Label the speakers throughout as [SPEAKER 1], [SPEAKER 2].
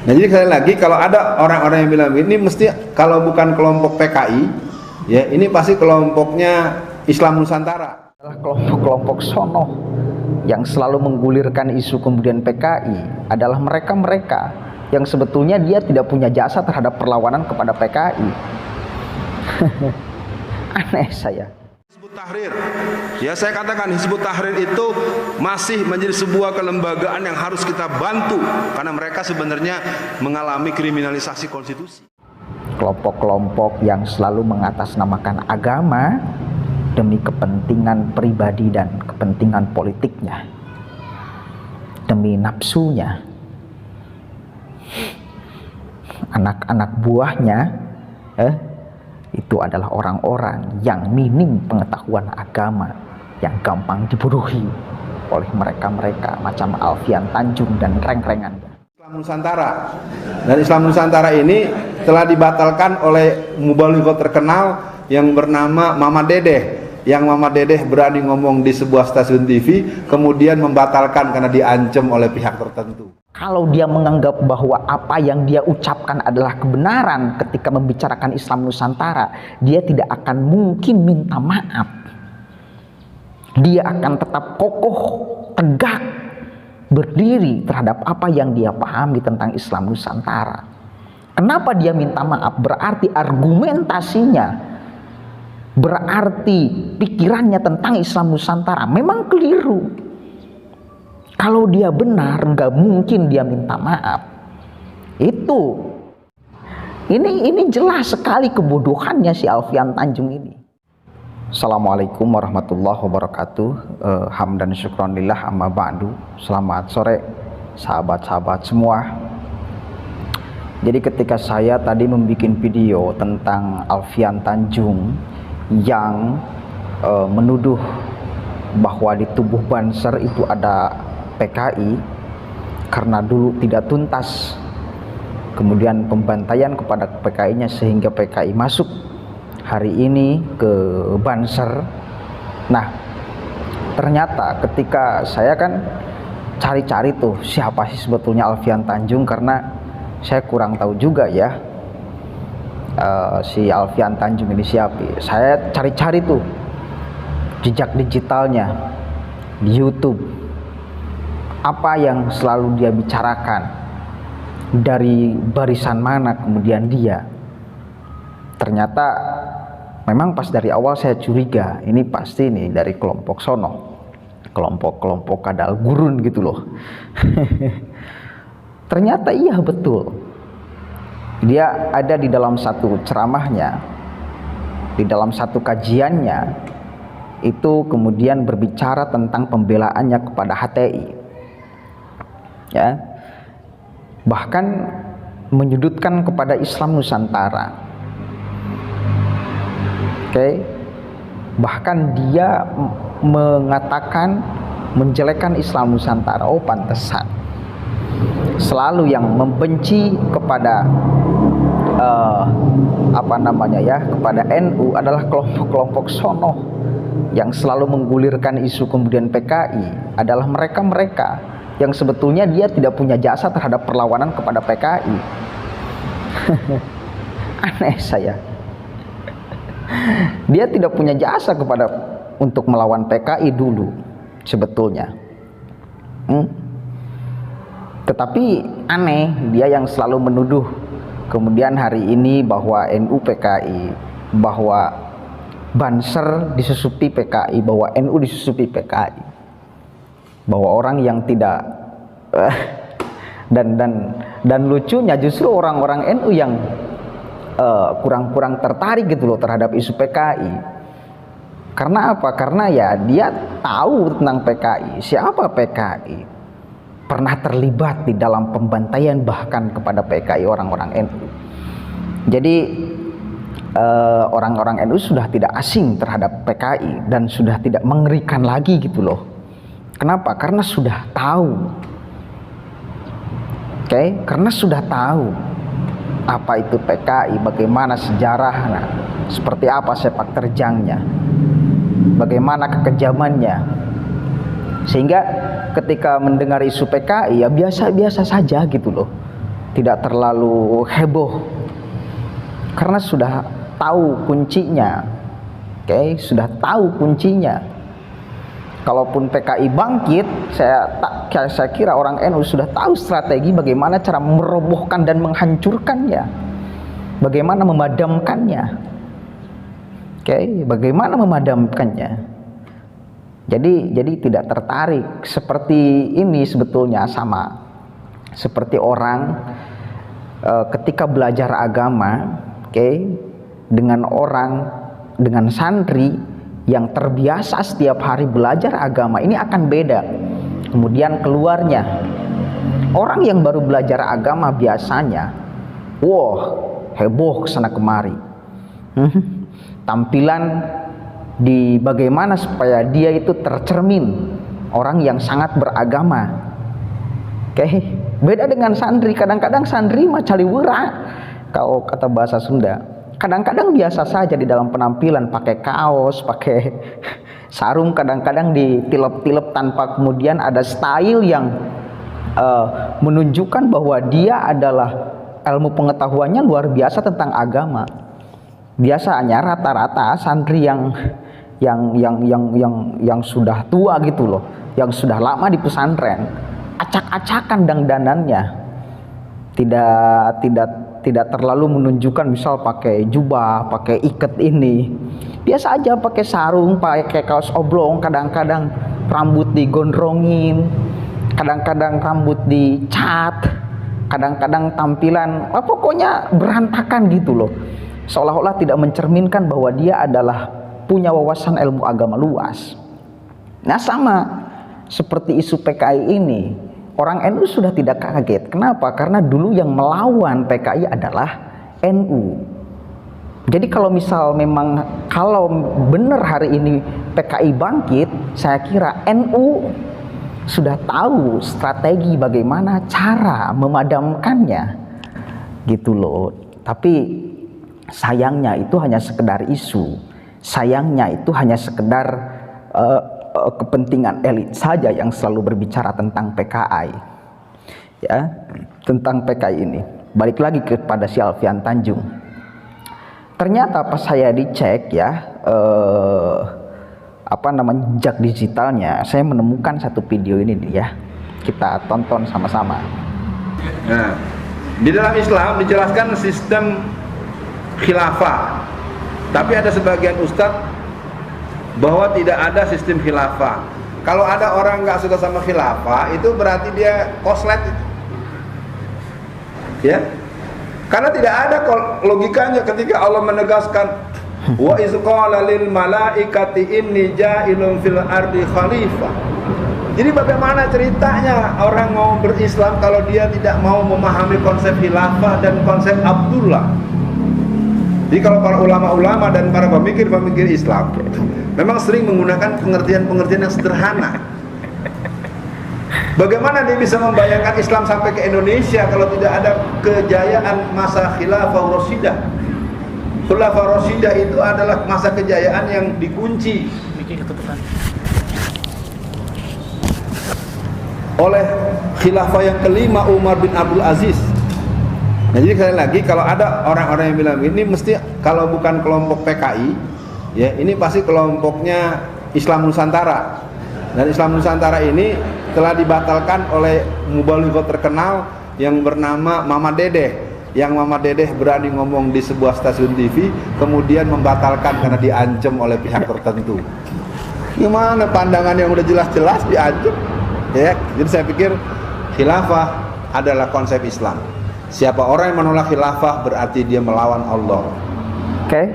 [SPEAKER 1] Nah, jadi sekali lagi kalau ada orang-orang yang bilang ini mesti kalau bukan kelompok PKI, ya ini pasti kelompoknya Islam Nusantara.
[SPEAKER 2] Adalah kelompok-kelompok sono yang selalu menggulirkan isu kemudian PKI adalah mereka-mereka yang sebetulnya dia tidak punya jasa terhadap perlawanan kepada PKI. Aneh saya.
[SPEAKER 3] Hizbut Tahrir, ya saya katakan Hizbut Tahrir itu masih menjadi sebuah kelembagaan yang harus kita bantu karena mereka sebenarnya mengalami kriminalisasi konstitusi.
[SPEAKER 2] Kelompok-kelompok yang selalu mengatasnamakan agama demi kepentingan pribadi dan kepentingan politiknya, demi nafsunya, anak-anak buahnya itu adalah orang-orang yang minim pengetahuan agama, yang gampang dibodohi oleh mereka-mereka macam Alfian Tanjung dan reng-rengan.
[SPEAKER 1] Islam Nusantara, dan Islam Nusantara ini telah dibatalkan oleh mubaligh terkenal yang bernama Mama Dedeh, yang Mama Dedeh berani ngomong di sebuah stasiun TV kemudian membatalkan karena diancam oleh pihak tertentu.
[SPEAKER 2] Kalau dia menganggap bahwa apa yang dia ucapkan adalah kebenaran ketika membicarakan Islam Nusantara, dia tidak akan mungkin minta maaf. Dia akan tetap kokoh, tegak, berdiri terhadap apa yang dia pahami tentang Islam Nusantara. Kenapa dia minta maaf? Berarti argumentasinya, berarti pikirannya tentang Islam Nusantara memang keliru. Kalau dia benar, nggak mungkin dia minta maaf. Ini jelas sekali kebodohannya si Alfian Tanjung ini. Assalamualaikum warahmatullahi wabarakatuh. Hamdan syukron lillah amma ba'du. Selamat sore sahabat-sahabat semua. Jadi ketika saya tadi membuat video tentang Alfian Tanjung yang menuduh bahwa di tubuh Banser itu ada PKI karena dulu tidak tuntas, kemudian pembantaian kepada PKI-nya sehingga PKI masuk hari ini ke Banser. Nah, ternyata ketika saya kan cari-cari tuh siapa sih sebetulnya Alfian Tanjung, karena saya kurang tahu juga ya si Alfian Tanjung ini siapa. Saya cari-cari tuh jejak digitalnya di YouTube, apa yang selalu dia bicarakan, dari barisan mana kemudian dia. Ternyata memang pas dari awal saya curiga ini pasti nih dari kelompok sono, kelompok kadal gurun gitu loh. Ternyata iya betul, dia ada di dalam satu ceramahnya, di dalam satu kajiannya itu kemudian berbicara tentang pembelaannya kepada HTI, ya, bahkan menyudutkan kepada Islam Nusantara. Oke, bahkan dia mengatakan menjelekkan Islam Nusantara. Oh, pantesan selalu yang membenci kepada kepada NU adalah kelompok-kelompok sono yang selalu menggulirkan isu kemudian PKI adalah mereka-mereka yang sebetulnya dia tidak punya jasa terhadap perlawanan kepada PKI. Aneh saya. Dia tidak punya jasa untuk melawan PKI dulu sebetulnya. Tetapi aneh, dia yang selalu menuduh kemudian hari ini bahwa NU PKI, bahwa Banser disusupi PKI, bahwa NU disusupi PKI, bahwa orang yang tidak dan lucunya justru orang-orang NU yang kurang-kurang tertarik gitu loh terhadap isu PKI. Karena apa? Karena ya dia tahu tentang PKI. Siapa PKI? Pernah terlibat di dalam pembantaian bahkan kepada PKI orang-orang NU. Jadi orang-orang NU sudah tidak asing terhadap PKI dan sudah tidak mengerikan lagi gitu loh. Kenapa? Karena sudah tahu. Karena sudah tahu apa itu PKI, bagaimana sejarahnya, seperti apa sepak terjangnya, bagaimana kekejamannya. Sehingga ketika mendengar isu PKI ya biasa-biasa saja gitu loh. tidak terlalu heboh, karena sudah tahu kuncinya. Oke, sudah tahu kuncinya. Kalaupun PKI bangkit, saya kira orang NU sudah tahu strategi bagaimana cara merobohkan dan menghancurkannya, bagaimana memadamkannya. Oke, bagaimana memadamkannya. Jadi tidak tertarik. Seperti ini sebetulnya sama seperti orang ketika belajar agama, dengan santri yang terbiasa setiap hari belajar agama, ini akan beda. Kemudian keluarnya orang yang baru belajar agama biasanya, heboh kesana kemari, tampilan di bagaimana supaya dia itu tercermin orang yang sangat beragama. Beda dengan santri. Kadang-kadang santri mah caliwura, kalau kata bahasa Sunda. Kadang-kadang biasa saja di dalam penampilan, pakai kaos, pakai sarung, kadang-kadang ditilep-tilep tanpa kemudian ada style yang menunjukkan bahwa dia adalah ilmu pengetahuannya luar biasa tentang agama. Biasanya rata-rata santri yang sudah tua gitu loh, yang sudah lama di pesantren, acak-acakan dandanannya, tidak terlalu menunjukkan, misal pakai jubah, pakai iket ini, biasa aja pakai sarung, pakai kaos oblong, kadang-kadang rambut digondrongin, kadang-kadang rambut dicat, kadang-kadang tampilan pokoknya berantakan gitu loh, seolah-olah tidak mencerminkan bahwa dia adalah punya wawasan ilmu agama luas. Nah, sama seperti isu PKI ini, orang NU sudah tidak kaget. Kenapa? Karena dulu yang melawan PKI adalah NU. Jadi kalau benar hari ini PKI bangkit, saya kira NU sudah tahu strategi bagaimana cara memadamkannya, gitu loh. Tapi sayangnya itu hanya sekedar isu. Sayangnya itu hanya sekedar kepentingan elit saja yang selalu berbicara tentang PKI, ya, tentang PKI ini. Balik lagi kepada si Alfian Tanjung. Ternyata pas saya dicek ya, jejak digitalnya, saya menemukan satu video ini ya. Kita tonton sama-sama.
[SPEAKER 1] Nah, di dalam Islam dijelaskan sistem khilafah, tapi ada sebagian ustadz bahwa tidak ada sistem khilafah. Kalau ada orang nggak suka sama khilafah, itu berarti dia koslet, ya. Karena tidak ada logikanya ketika Allah menegaskan wa iz qala lil malaikati inni ja'ilun fil ardi khalifah. Jadi bagaimana ceritanya orang mau berislam kalau dia tidak mau memahami konsep khilafah dan konsep Abdullah? Jadi kalau para ulama-ulama dan para pemikir-pemikir Islam memang sering menggunakan pengertian-pengertian yang sederhana. Bagaimana dia bisa membayangkan Islam sampai ke Indonesia kalau tidak ada kejayaan masa Khilafah Rasyidah? Khilafah Rasyidah itu adalah masa kejayaan yang dikunci oleh Khilafah yang kelima Umar bin Abdul Aziz. Nah, jadi sekali lagi kalau ada orang-orang yang bilang ini mesti kalau bukan kelompok PKI, ya ini pasti kelompoknya Islam Nusantara. Dan Islam Nusantara ini telah dibatalkan oleh mubalighah terkenal yang bernama Mama Dedeh. Yang Mama Dedeh berani ngomong di sebuah stasiun TV, kemudian membatalkan karena diancam oleh pihak tertentu. Gimana pandangan yang udah jelas-jelas diancam? Ya, jadi saya pikir khilafah adalah konsep Islam. Siapa orang yang menolak khilafah berarti dia melawan Allah.
[SPEAKER 2] Oke.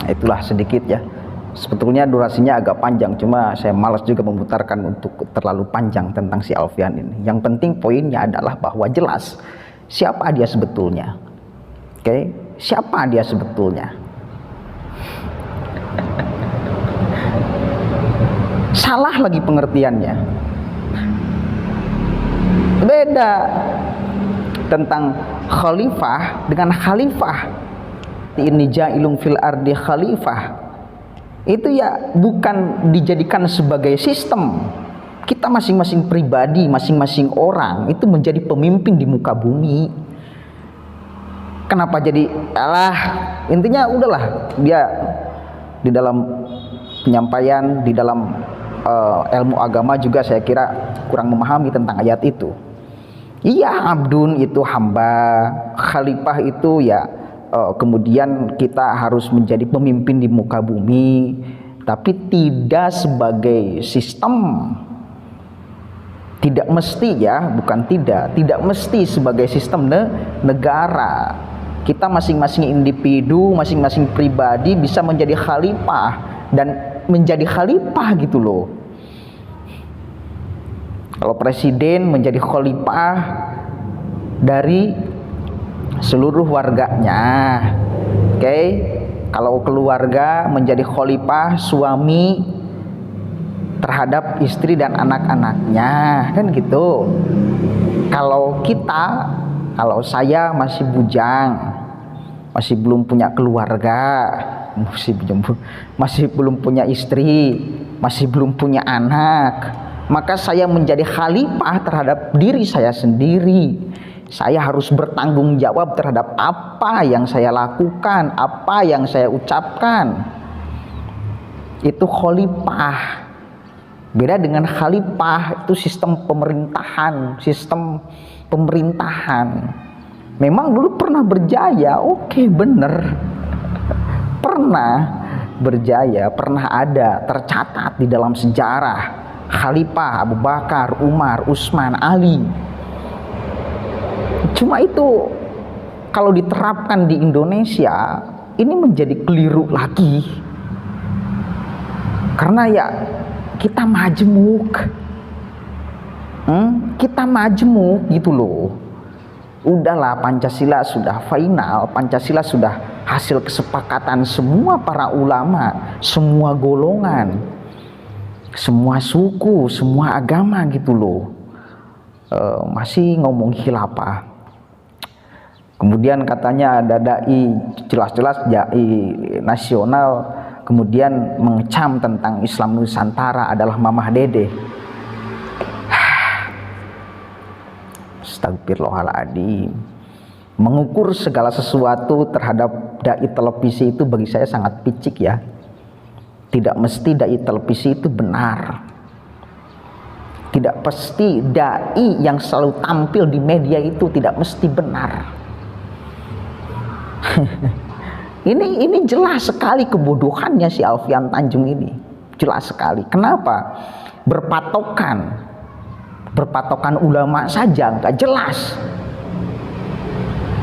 [SPEAKER 2] Itulah sedikit ya. Sebetulnya durasinya agak panjang, cuma saya malas juga memutarkan untuk terlalu panjang tentang si Alfian ini. Yang penting poinnya adalah bahwa jelas siapa dia sebetulnya. Oke, siapa dia sebetulnya? Salah lagi pengertiannya. Beda tentang khalifah dengan khalifah. Ini ja'ilun fil ardi khalifah. Itu ya bukan dijadikan sebagai sistem, kita masing-masing pribadi, masing-masing orang itu menjadi pemimpin di muka bumi. Kenapa jadi intinya udahlah, dia di dalam penyampaian, di dalam ilmu agama juga saya kira kurang memahami tentang ayat itu. Iya, abdun itu hamba, khalifah itu ya kemudian kita harus menjadi pemimpin di muka bumi, tapi tidak sebagai sistem. Tidak mesti ya, bukan tidak mesti sebagai sistem negara. Kita masing-masing individu, masing-masing pribadi bisa menjadi khalifah dan menjadi khalifah gitu loh. Kalau presiden menjadi khalifah dari seluruh warganya, oke? Kalau keluarga menjadi khalifah suami terhadap istri dan anak-anaknya, kan gitu. Kalau saya masih bujang, masih belum punya keluarga, masih belum punya istri, masih belum punya anak, maka saya menjadi khalifah terhadap diri saya sendiri. Saya harus bertanggung jawab terhadap apa yang saya lakukan, apa yang saya ucapkan. Itu khalifah. Beda dengan khalifah, itu sistem pemerintahan, Memang dulu pernah berjaya, oke, bener. Pernah berjaya, pernah ada, tercatat di dalam sejarah. Khalifah Abu Bakar, Umar, Utsman, Ali. Cuma itu kalau diterapkan di Indonesia ini menjadi keliru lagi. Karena ya kita majemuk. Kita majemuk gitu loh. Udahlah, Pancasila sudah final, Pancasila sudah hasil kesepakatan semua para ulama, semua golongan, semua suku, semua agama gitu loh. Masih ngomong khilafah. Kemudian katanya ada dai, jelas-jelas dai nasional, kemudian mengecam tentang Islam Nusantara adalah Mamah Dede. Astagfirullahaladzim. Mengukur segala sesuatu terhadap dai televisi itu bagi saya sangat picik ya. Tidak mesti dai televisi itu benar. Tidak pasti dai yang selalu tampil di media itu tidak mesti benar. Ini jelas sekali kebodohannya si Alfian Tanjung ini. Jelas sekali. Kenapa? Berpatokan ulama saja nggak jelas.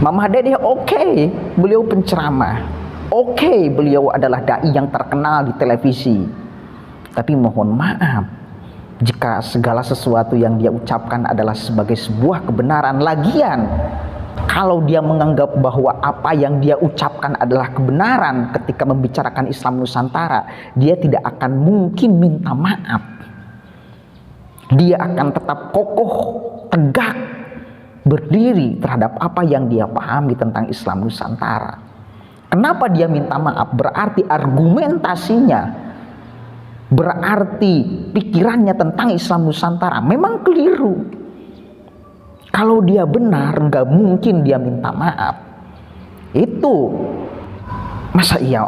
[SPEAKER 2] Mamah Dede oke, beliau penceramah. Oke, beliau adalah dai yang terkenal di televisi. Tapi mohon maaf, jika segala sesuatu yang dia ucapkan adalah sebagai sebuah kebenaran, lagian kalau dia menganggap bahwa apa yang dia ucapkan adalah kebenaran ketika membicarakan Islam Nusantara, dia tidak akan mungkin minta maaf. Dia akan tetap kokoh, tegak, berdiri terhadap apa yang dia pahami tentang Islam Nusantara. Kenapa dia minta maaf? Berarti argumentasinya, berarti pikirannya tentang Islam Nusantara memang keliru. Kalau dia benar, nggak mungkin dia minta maaf. Itu masa iya?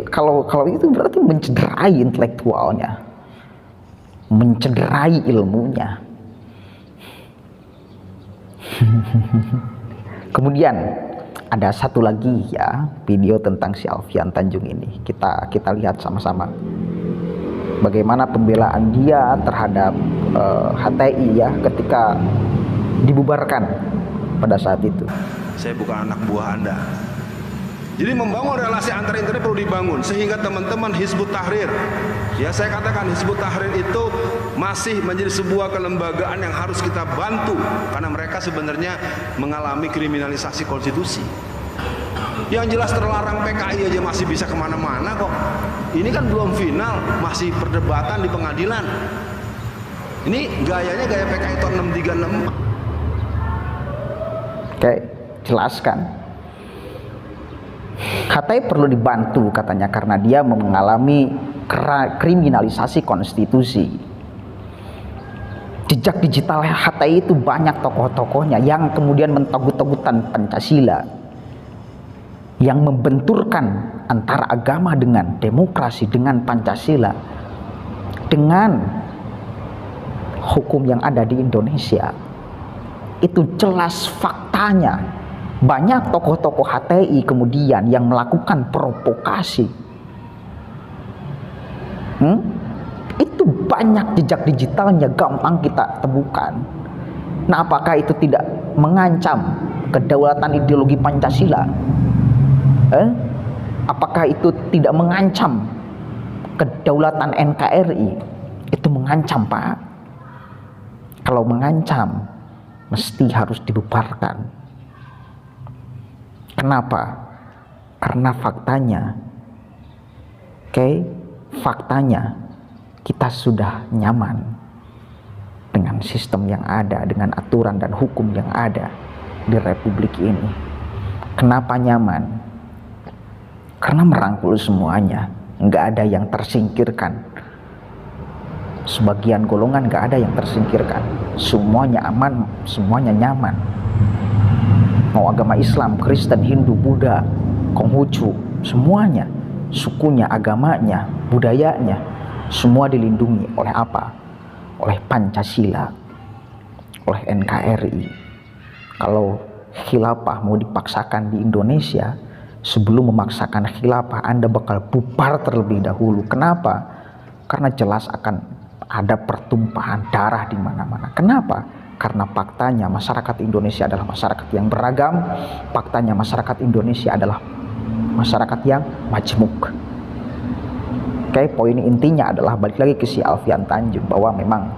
[SPEAKER 2] Kalau itu berarti mencederai intelektualnya, mencederai ilmunya. Kemudian ada satu lagi ya video tentang si Alfian Tanjung ini. Kita lihat sama-sama bagaimana pembelaan dia terhadap HTI ya ketika dibubarkan pada saat itu.
[SPEAKER 3] Saya bukan anak buah Anda. Jadi membangun relasi antar internet perlu dibangun sehingga teman-teman Hizbut Tahrir, ya saya katakan Hizbut Tahrir itu masih menjadi sebuah kelembagaan yang harus kita bantu karena mereka sebenarnya mengalami kriminalisasi konstitusi. Yang jelas terlarang PKI aja masih bisa kemana-mana kok. Ini kan belum final, masih perdebatan di pengadilan. Ini gayanya gaya PKI tahun 6364.
[SPEAKER 2] Oke, jelaskan. HTI perlu dibantu katanya karena dia mengalami kriminalisasi konstitusi. jejak digital HTI itu banyak tokoh-tokohnya yang kemudian mentogut-togutan Pancasila, yang membenturkan antara agama dengan demokrasi, dengan Pancasila, dengan hukum yang ada di Indonesia. Itu jelas faktanya. Banyak tokoh-tokoh HTI kemudian yang melakukan provokasi. Itu banyak jejak digitalnya, gampang kita temukan. Nah, apakah itu tidak mengancam kedaulatan ideologi Pancasila? Apakah itu tidak mengancam kedaulatan NKRI? Itu mengancam, Pak. Kalau mengancam, mesti harus dibubarkan. Kenapa? Karena faktanya, faktanya kita sudah nyaman dengan sistem yang ada, dengan aturan dan hukum yang ada di Republik ini. Kenapa nyaman? Karena merangkul semuanya, nggak ada yang tersingkirkan. Sebagian golongan nggak ada yang tersingkirkan. Semuanya aman, semuanya nyaman. Mau agama Islam, Kristen, Hindu, Buddha, Konghucu, semuanya, sukunya, agamanya, budayanya, semua dilindungi oleh apa? Oleh Pancasila, oleh NKRI. Kalau khilafah mau dipaksakan di Indonesia, sebelum memaksakan khilafah, Anda bakal bubar terlebih dahulu. Kenapa? Karena jelas akan ada pertumpahan darah di mana-mana. Kenapa? Karena faktanya masyarakat Indonesia adalah masyarakat yang beragam. Faktanya masyarakat Indonesia adalah masyarakat yang majmuk. Poin intinya adalah balik lagi ke si Alfian Tanjung, bahwa memang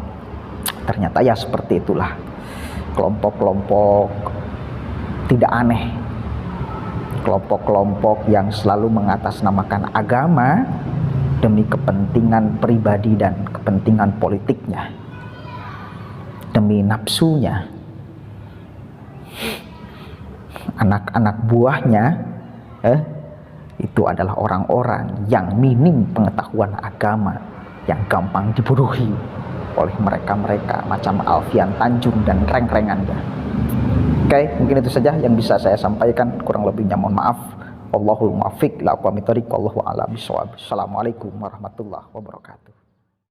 [SPEAKER 2] ternyata ya seperti itulah kelompok-kelompok tidak aneh, kelompok-kelompok yang selalu mengatasnamakan agama demi kepentingan pribadi dan kepentingan politiknya, demi nafsunya. Anak-anak buahnya itu adalah orang-orang yang minim pengetahuan agama, yang gampang dibodohi oleh mereka-mereka macam Alfian Tanjung dan reng-rengannya. Mungkin itu saja yang bisa saya sampaikan, kurang lebihnya mohon maaf. Wallahul muwaffiq ila aqwamit thoriq, wallahu a'lam bishawab. Assalamualaikum warahmatullahi wabarakatuh.